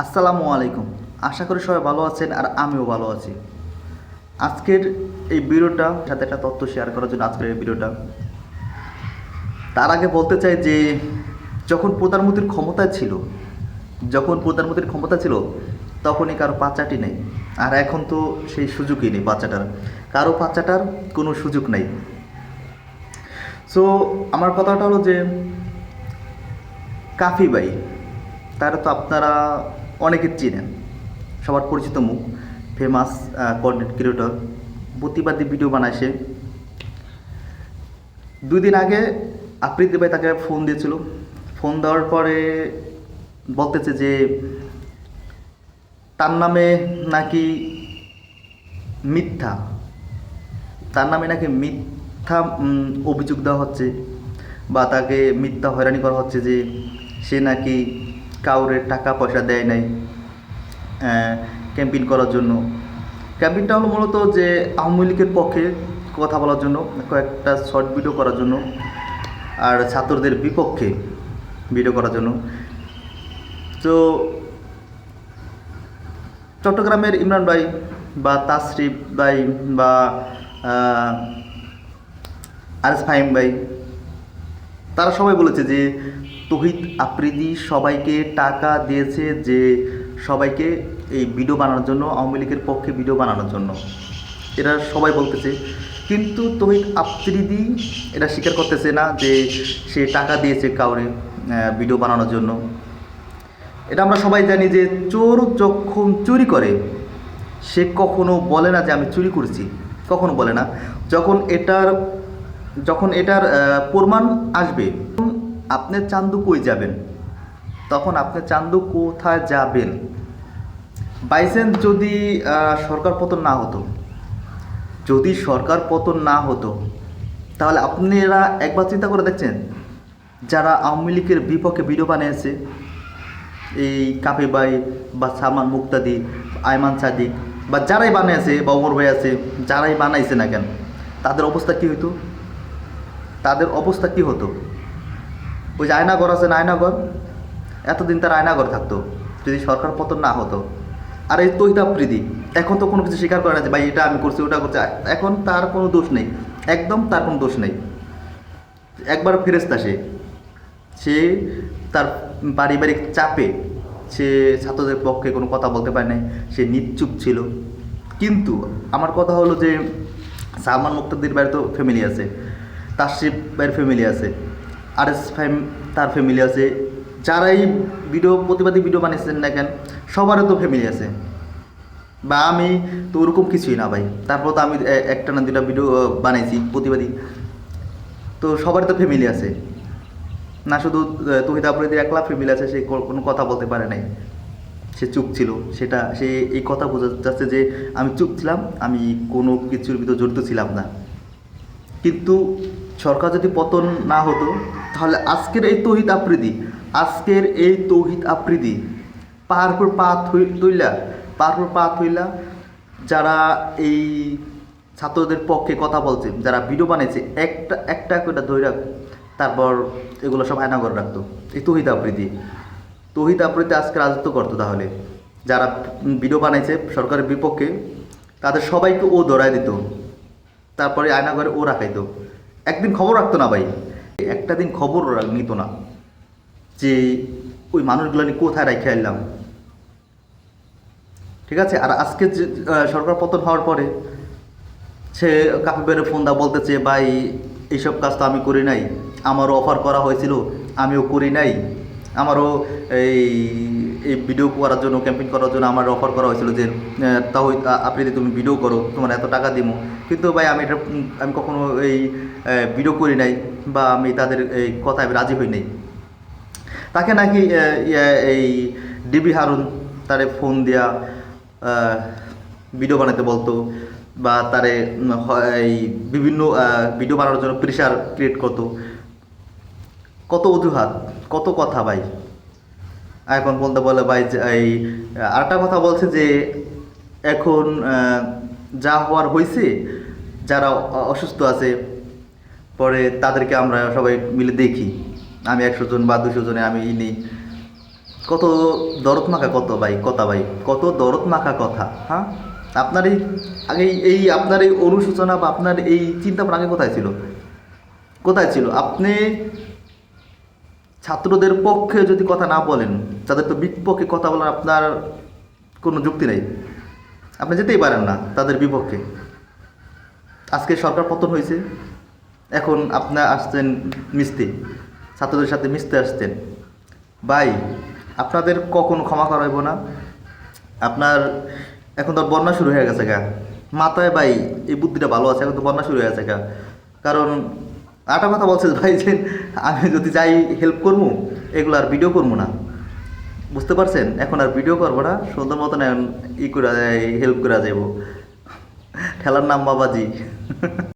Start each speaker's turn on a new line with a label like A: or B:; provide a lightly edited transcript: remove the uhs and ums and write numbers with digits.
A: আসসালামু আলাইকুম। আশা করি সবাই ভালো আছেন আর আমিও ভালো আছি। আজকের এই ভিডিওটা সাথে একটা তথ্য শেয়ার করার জন্য আজকের এই ভিডিওটা। তার আগে বলতে চাই যে যখন প্রধানমন্ত্রীর ক্ষমতায় ছিল তখনই কারো পাচাটি নেই। আর এখন তো সেই সুযোগই নেই পাচাটার। কারো পাচাটার কোনো সুযোগ নেই। সো আমার কথাটা হলো যে কাফি ভাই, তারা তো আপনারা অনেকে চিনেন, সবার পরিচিত মুখ, ফেমাস কন্টেন্ট ক্রিয়েটর, প্রতিবাদী ভিডিও বানায় সে। 2 দিন আগে আফ্রিদি ভাই তাকে ফোন দিয়েছিল। ফোন দেওয়ার পরে বলতেছে যে তার নামে নাকি মিথ্যা তার নামে নাকি মিথ্যা অভিযোগ দেওয়া হচ্ছে, বা তাকে মিথ্যা হয়রানি করা হচ্ছে যে সে নাকি কাউরে টাকা পয়সা দেয় নাই ক্যাম্পেইন করার জন্য। ক্যাম্পেইনটা হলো মূলত যে আওয়ামী লীগের পক্ষে কথা বলার জন্য, কয়েকটা শর্ট ভিডিও করার জন্য, আর ছাত্রদের বিপক্ষে ভিডিও করার জন্য। তো চট্টগ্রামের ইমরান ভাই বা তাসরিফ ভাই বা আরএস ফাহিম ভাই, তারা সবাই বলেছে যে তৌহিদ আফ্রিদি সবাইকে টাকা দিয়েছে, যে সবাইকে এই ভিডিও বানানোর জন্য, আওয়ামী লীগের পক্ষে ভিডিও বানানোর জন্য। এটা সবাই বলতেছে, কিন্তু তৌহিদ আফ্রিদি এটা স্বীকার করতেছে না যে সে টাকা দিয়েছে কাউরে ভিডিও বানানোর জন্য। এটা আমরা সবাই জানি যে চোর যখন চুরি করে সে কখনো বলে না যে আমি চুরি করেছি, কখনো বলে না। যখন এটার প্রমাণ আসবে, আপনি চান্দু কই যাবেন, তখন আপনি চান্দু কোথায় যাবেন? বাইচান্স যদি সরকার পতন না হতো, তাহলে আপনারা একবার চিন্তা করে দেখছেন, যারা আওয়ামী লীগের বিপক্ষে ভিডিও বানিয়েছে, এই কাফি ভাই বা সালমান মুক্তাদি, আয়মান সাদিক বা যারাই বানিয়েছে, বা ওমর ভাই আছে, যারাই বানাইছে না কেন, তাদের অবস্থা কী হতো? ওই যে আয়নাঘর আছে না, আয়নাঘর, এতদিন তার আয়নাঘর থাকতো যদি সরকার পতন না হতো। আর এই তৌহিদ আফ্রিদি এখন তো কোনো কিছু স্বীকার করে না যে ভাই এটা আমি করছি, ওটা করছি। এখন তার কোনো দোষ নেই, একদম তার কোনো দোষ নেই। একবার ফেরেশতা সে তার পারিবারিক চাপে সে ছাত্রদের পক্ষে কোনো কথা বলতে পারে নাই, সে নিশ্চুপ ছিল। কিন্তু আমার কথা হলো যে সালমান মুক্তাদির বাড়িতে তো ফ্যামিলি আছে, তাসরিফ ভাইয়ের ফ্যামিলি আছে, আরএস ফাহিম তার ফ্যামিলি আছে, যারাই প্রতিবাদী ভিডিও বানিয়েছেন না কেন সবারও তো ফ্যামিলি আছে। বা আমি তো ওরকম কিছুই না ভাই, তারপর তো আমি একটা না দুটা ভিডিও বানাইছি প্রতিবাদী, তো সবারই তো ফ্যামিলি আছে না, শুধু তৌহিদ আফ্রিদির একলা ফ্যামিলি আছে, সে কোনো কথা বলতে পারে নাই, সে চুপ ছিল। সে এই কথা বোঝা যাচ্ছে যে আমি চুপ ছিলাম, আমি কোনো কিছুর ভিতর জড়িত ছিলাম না। কিন্তু সরকার যদি পতন না হতো, তাহলে আজকের এই তৌহিদ আফ্রিদি পাহাড় পর পা থইলা যারা এই ছাত্রদের পক্ষে কথা বলছে, যারা ভিডিও বানাইছে, একটা করে ধরে তারপর এগুলো সব আয়না করে রাখতো। এই তৌহিদ আফ্রিদি আজকে রাজত্ব করতো। তাহলে যারা ভিডিও বানাইছে সরকারের বিপক্ষে, তাদের সবাইকে ও ধরায় দিত, তারপরে আয়না করে ও রাখাইতো। একদিন খবর রাখতো না ভাই, একটা দিন খবর নিত না যে ওই মানুষগুলো নিয়ে কোথায় রেখে এলাম। ঠিক আছে। আর আজকে যে সরকার পতন হওয়ার পরে সে কাফি ভাইয়ের ফোন দা বলতেছে, ভাই এইসব কাজ তো আমি করি নাই, আমারও অফার করা হয়েছিল, আমিও করি নাই, আমারও এই ভিডিও করার জন্য, ক্যাম্পেইন করার জন্য আমার অফার করা হয়েছিল যে তাও আপনি যদি তুমি ভিডিও করো তোমার এত টাকা দিব। কিন্তু ভাই আমি কখনো এই ভিডিও করি নাই, বা আমি তাদের এই কথায় রাজি হই নাই। তাকে নাকি এই ডিবি হারুন তারে ফোন দিয়া ভিডিও বানাতে বলতো, বা তারে এই বিভিন্ন ভিডিও বানানোর জন্য প্রেশার ক্রিয়েট করতো। কত অজুহাত, কত কথা ভাই। এখন বলতে বলে ভাই এই আরেকটা কথা বলছে যে এখন যা হওয়ার হয়েছে, যারা অসুস্থ আছে পরে তাদেরকে আমরা সবাই মিলে দেখি, আমি 100 জন বা 200 জনে আমি নেই। কত দরদ মাখা কত ভাই কথা ভাই, কত দরদ মাখা কথা। হ্যাঁ, আপনার এই আগে আপনার এই অনুশোচনা বা আপনার এই চিন্তা ভাবনা আগে কোথায় ছিল? কোথায় ছিল? আপনি ছাত্রদের পক্ষে যদি কথা না বলেন, তাদের তো বিপক্ষে কথা বলার আপনার কোনো যুক্তি নেই। আপনি যেতেই পারেন না তাদের বিপক্ষে। আজকে সরকার পতন হয়েছে, এখন আপনি আসছেন মিশতে, ছাত্রদের সাথে মিশতে আসছেন। ভাই, আপনাদের কখনো ক্ষমা করাইব না। আপনার এখন তো বন্যা শুরু হয়ে গেছে গা মাথায় ভাই, এই বুদ্ধিটা ভালো আছে, এখন তো বন্যা শুরু হয়ে গেছে গা। কারণ আটা কথা বলছে ভাই যে আমি যদি যাই হেল্প করবো, এগুলো আর ভিডিও করবো না, বুঝতে পারছেন? এখন আর ভিডিও করবো না, সুন্দর মতন এখন ই করে হেল্প করে যাবো। ঠেলার নাম বাবাজি।